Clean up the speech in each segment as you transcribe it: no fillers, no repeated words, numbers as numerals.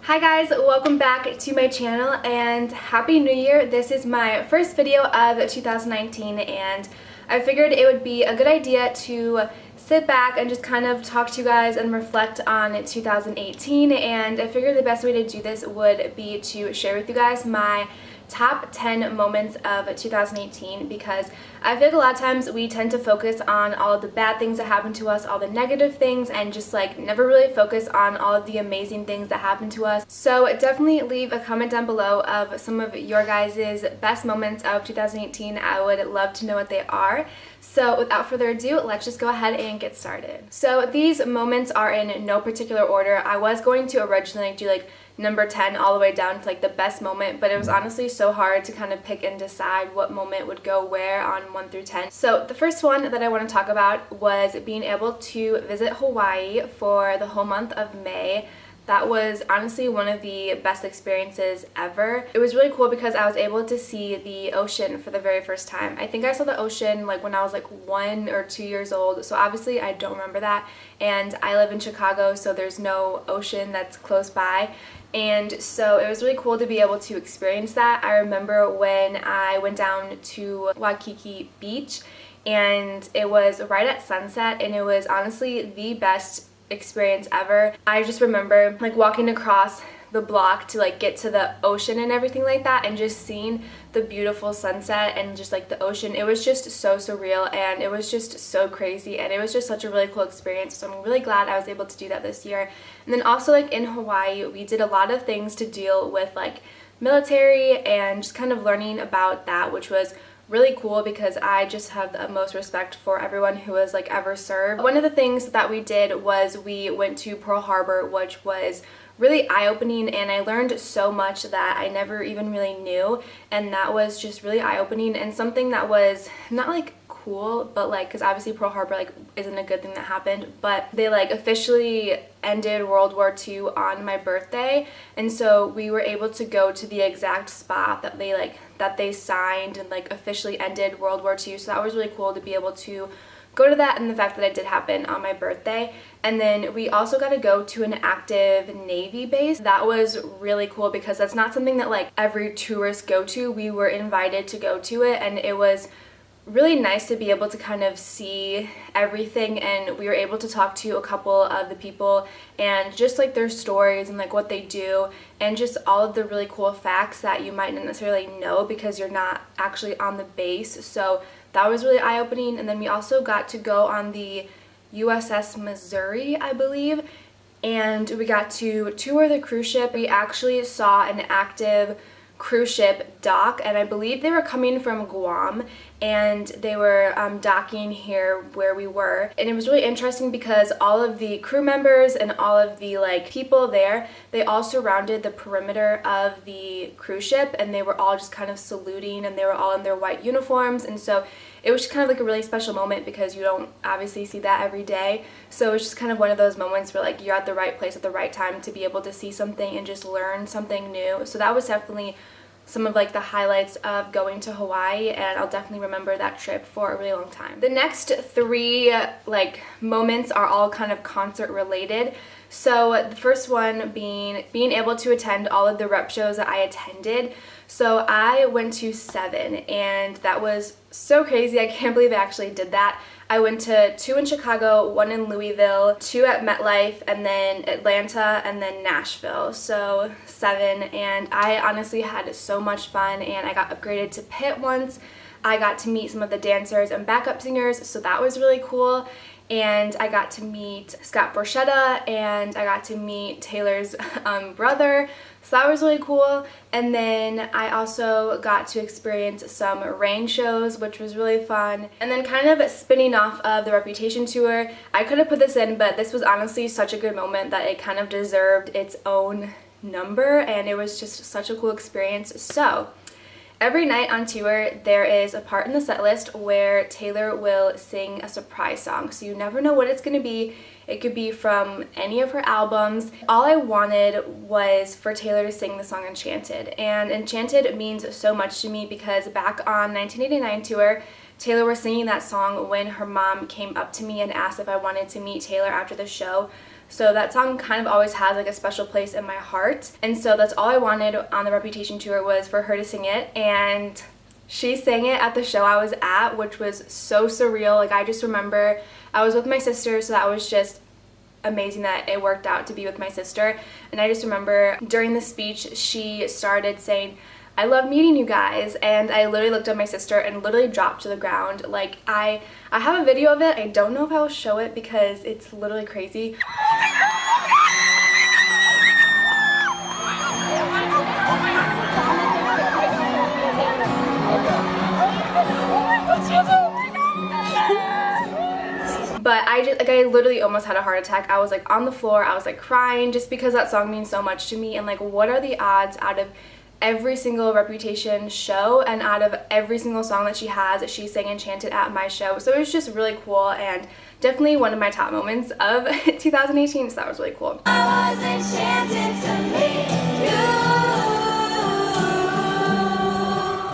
Hi guys, welcome back to my channel and Happy New Year. This is my first video of 2019 and I figured it would be a good idea to sit back and just kind of talk to you guys and reflect on 2018, and I figured the best way to do this would be to share with you guys my top 10 moments of 2018, because I feel like a lot of times we tend to focus on all of the bad things that happen to us, all the negative things, and just like never really focus on all of the amazing things that happen to us. So definitely leave a comment down below of some of your guys' best moments of 2018. I would love to know what they are. So without further ado, let's just go ahead and get started. So these moments are in no particular order. I was going to originally do like number 10 all the way down to like the best moment, but it was honestly so hard to kind of pick and decide what moment would go where on 1 through 10. So the first one that I want to talk about was being able to visit Hawaii for the whole month of May. That was honestly one of the best experiences ever. It was really cool because I was able to see the ocean for the very first time. I think I saw the ocean like when I was like 1 or 2 years old, so obviously I don't remember that. And I live in Chicago, so there's no ocean that's close by. And so it was really cool to be able to experience that. I remember when I went down to Waikiki Beach and it was right at sunset, and it was honestly the best experience ever. I just remember like walking across the block to like get to the ocean and everything like that, and just seeing the beautiful sunset and just like the ocean. It was just so surreal, and it was just so crazy, and it was just such a really cool experience. So I'm really glad I was able to do that this year. And then also like in Hawaii, we did a lot of things to deal with like military and just kind of learning about that, which was really cool because I just have the utmost respect for everyone who has like ever served. One of the things that we did was we went to Pearl Harbor, which was really eye-opening, and I learned so much that I never even really knew, and that was just really eye-opening and something that was not like cool, but like, because obviously Pearl Harbor like isn't a good thing that happened, but they like officially ended World War II on my birthday, and so we were able to go to the exact spot that they signed and like officially ended World War II. So that was really cool to be able to go to that, and the fact that it did happen on my birthday. And then we also got to go to an active Navy base. That was really cool because that's not something that like every tourist go to. We were invited to go to it, and it was really nice to be able to kind of see everything, and we were able to talk to a couple of the people and just like their stories and like what they do, and just all of the really cool facts that you might not necessarily know because you're not actually on the base. So that was really eye-opening. And then we also got to go on the USS Missouri, I believe, and we got to tour the cruise ship. We actually saw an active cruise ship dock, and I believe they were coming from Guam, and they were docking here where we were. And it was really interesting because all of the crew members and all of the like people there, they all surrounded the perimeter of the cruise ship, and they were all just kind of saluting, and they were all in their white uniforms. And so it was just kind of like a really special moment because you don't obviously see that every day. So it was just kind of one of those moments where like you're at the right place at the right time to be able to see something and just learn something new. So that was definitely some of like the highlights of going to Hawaii, and I'll definitely remember that trip for a really long time. The next 3 like moments are all kind of concert related. So the first one being able to attend all of the rep shows that I attended. So I went to 7, and that was so crazy. I can't believe I actually did that. I went to 2 in Chicago, 1 in Louisville, 2 at MetLife, and then Atlanta, and then Nashville. So 7, and I honestly had so much fun, and I got upgraded to pit once. I got to meet some of the dancers and backup singers, so that was really cool. And I got to meet Scott Borchetta, and I got to meet Taylor's brother, so that was really cool. And then I also got to experience some rain shows, which was really fun. And then kind of spinning off of the Reputation tour, I could have put this in, but this was honestly such a good moment that it kind of deserved its own number, and it was just such a cool experience. So every night on tour, there is a part in the set list where Taylor will sing a surprise song, so you never know what it's going to be. It could be from any of her albums. All I wanted was for Taylor to sing the song Enchanted, and Enchanted means so much to me because back on 1989 tour, Taylor was singing that song when her mom came up to me and asked if I wanted to meet Taylor after the show. So that song kind of always has like a special place in my heart. And so that's all I wanted on the Reputation tour, was for her to sing it. And she sang it at the show I was at, which was so surreal. Like, I just remember I was with my sister, so that was just amazing that it worked out to be with my sister. And I just remember during the speech she started saying, "I love meeting you guys," and I literally looked at my sister and literally dropped to the ground. Like, I have a video of it. I don't know if I will show it because it's literally crazy. But I literally almost had a heart attack. I was like on the floor, I was like crying, just because that song means so much to me. And like, what are the odds out of every single Reputation show and out of every single song that she has that she sang and chanted at my show? So it was just really cool, and definitely one of my top moments of 2018, so that was really cool. I was enchanted to meet you.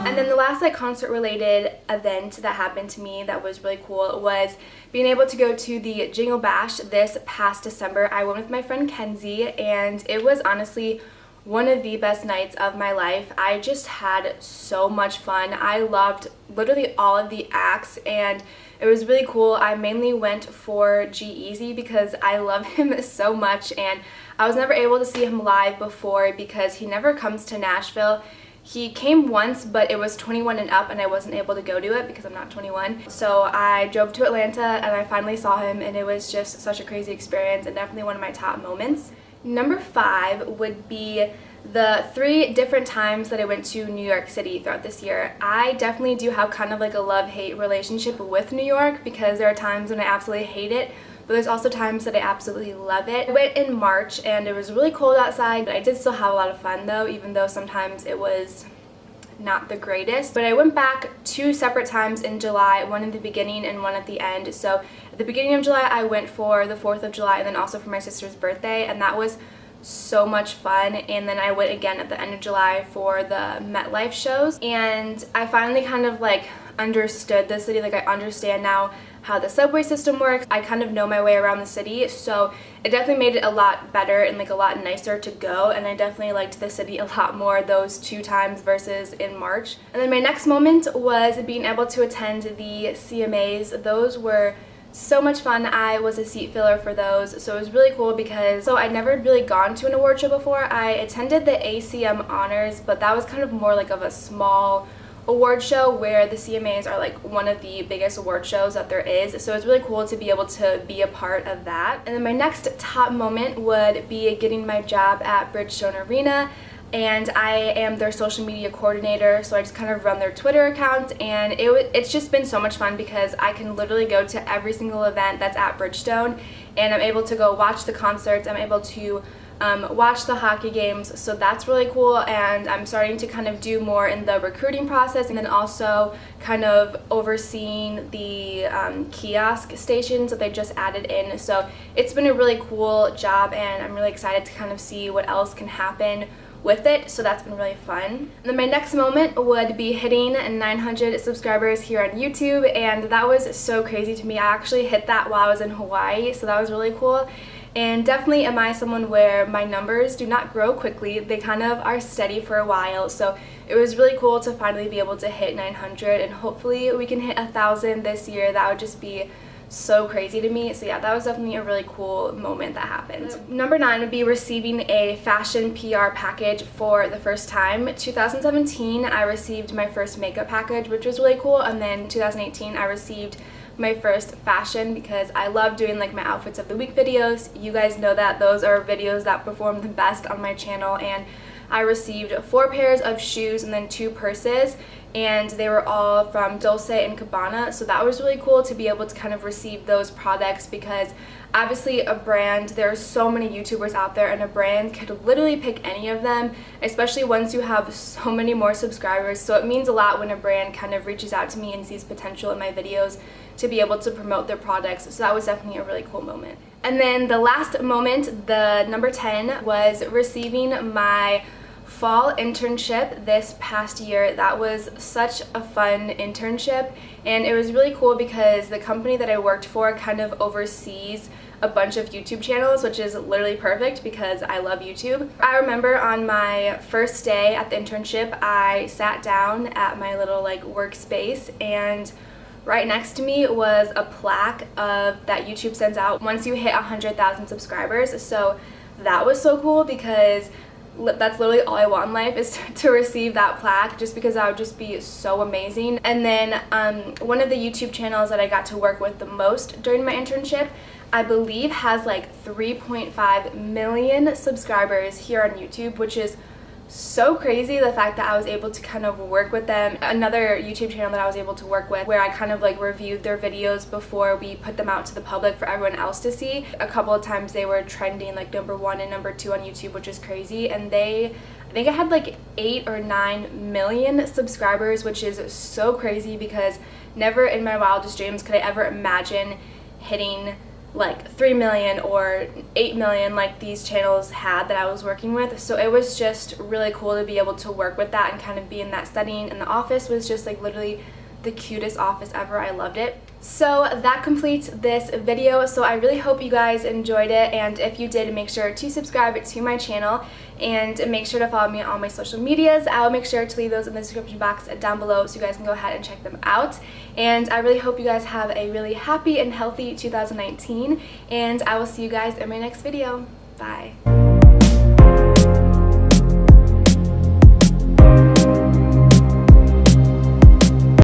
And then the last like concert related event that happened to me that was really cool was being able to go to the Jingle Bash this past December. I went with my friend Kenzie, and it was honestly one of the best nights of my life. I just had so much fun. I loved literally all of the acts, and it was really cool. I mainly went for G-Eazy because I love him so much, and I was never able to see him live before because he never comes to Nashville. He came once, but it was 21 and up, and I wasn't able to go to it because I'm not 21. So I drove to Atlanta, and I finally saw him, and it was just such a crazy experience and definitely one of my top moments. Number 5 would be the 3 different times that I went to New York City throughout this year. I definitely do have kind of like a love-hate relationship with New York because there are times when I absolutely hate it, but there's also times that I absolutely love it. I went in March, and it was really cold outside, but I did still have a lot of fun though, even though sometimes it was not the greatest. But I went back 2 separate times in July, one in the beginning and one at the end. So at the beginning of July I went for the 4th of July and then also for my sister's birthday, and that was so much fun. And then I went again at the end of July for the MetLife shows, and I finally kind of like understood the city. Like, I understand now how the subway system works. I kind of know my way around the city, so it definitely made it a lot better and like a lot nicer to go, and I definitely liked the city a lot more those 2 times versus in March. And then my next moment was being able to attend the CMAs. Those were so much fun. I was a seat filler for those, so it was really cool because I'd never really gone to an award show before. I attended the ACM Honors, but that was kind of more like of a small award show, where the CMAs are like one of the biggest award shows that there is. So it's really cool to be able to be a part of that. And then my next top moment would be getting my job at Bridgestone Arena, and I am their social media coordinator, so I just kind of run their Twitter account, and it's just been so much fun because I can literally go to every single event that's at Bridgestone, and I'm able to go watch the concerts, I'm able to watch the hockey games, so that's really cool. And I'm starting to kind of do more in the recruiting process, and then also kind of overseeing the kiosk stations that they just added in. So it's been a really cool job, and I'm really excited to kind of see what else can happen with it, so that's been really fun. And then my next moment would be hitting 900 subscribers here on YouTube, and that was so crazy to me. I actually hit that while I was in Hawaii, so that was really cool. And definitely am I someone where my numbers do not grow quickly, they kind of are steady for a while, so it was really cool to finally be able to hit 900, and hopefully we can hit 1,000 this year. That would just be so crazy to me. So yeah, that was definitely a really cool moment that happened. Number 9 would be receiving a fashion PR package for the first time. 2017 I received my first makeup package, which was really cool, and then 2018 I received my first fashion, because I love doing like my outfits of the week videos. You guys know that those are videos that perform the best on my channel, and I received 4 pairs of shoes and then 2 purses, and they were all from Dolce & Gabbana, so that was really cool to be able to kind of receive those products, because obviously a brand, there are so many YouTubers out there, and a brand could literally pick any of them, especially once you have so many more subscribers. So it means a lot when a brand kind of reaches out to me and sees potential in my videos to be able to promote their products. So that was definitely a really cool moment. And then the last moment, the number 10, was receiving my fall internship this past year. That was such a fun internship, and it was really cool because the company that I worked for kind of oversees a bunch of YouTube channels, which is literally perfect because I love YouTube. I remember on my first day at the internship, I sat down at my little like workspace, and right next to me was a plaque that YouTube sends out once you hit 100,000 subscribers. So that was so cool because that's literally all I want in life, is to receive that plaque, just because that would just be so amazing. And then one of the YouTube channels that I got to work with the most during my internship, I believe has like 3.5 million subscribers here on YouTube, which is so crazy, the fact that I was able to kind of work with them. Another YouTube channel that I was able to work with, where I kind of like reviewed their videos before we put them out to the public for everyone else to see. A couple of times they were trending like #1 and #2 on YouTube, which is crazy. And I think I had like 8 or 9 million subscribers, which is so crazy because never in my wildest dreams could I ever imagine hitting like 3 million or 8 million like these channels had that I was working with. So it was just really cool to be able to work with that and kind of be in that setting. And the office was just like literally the cutest office ever. I loved it. So that completes this video. So I really hope you guys enjoyed it, and if you did, make sure to subscribe to my channel and make sure to follow me on all my social medias. I'll make sure to leave those in the description box down below so you guys can go ahead and check them out. And I really hope you guys have a really happy and healthy 2019, and I will see you guys in my next video. Bye.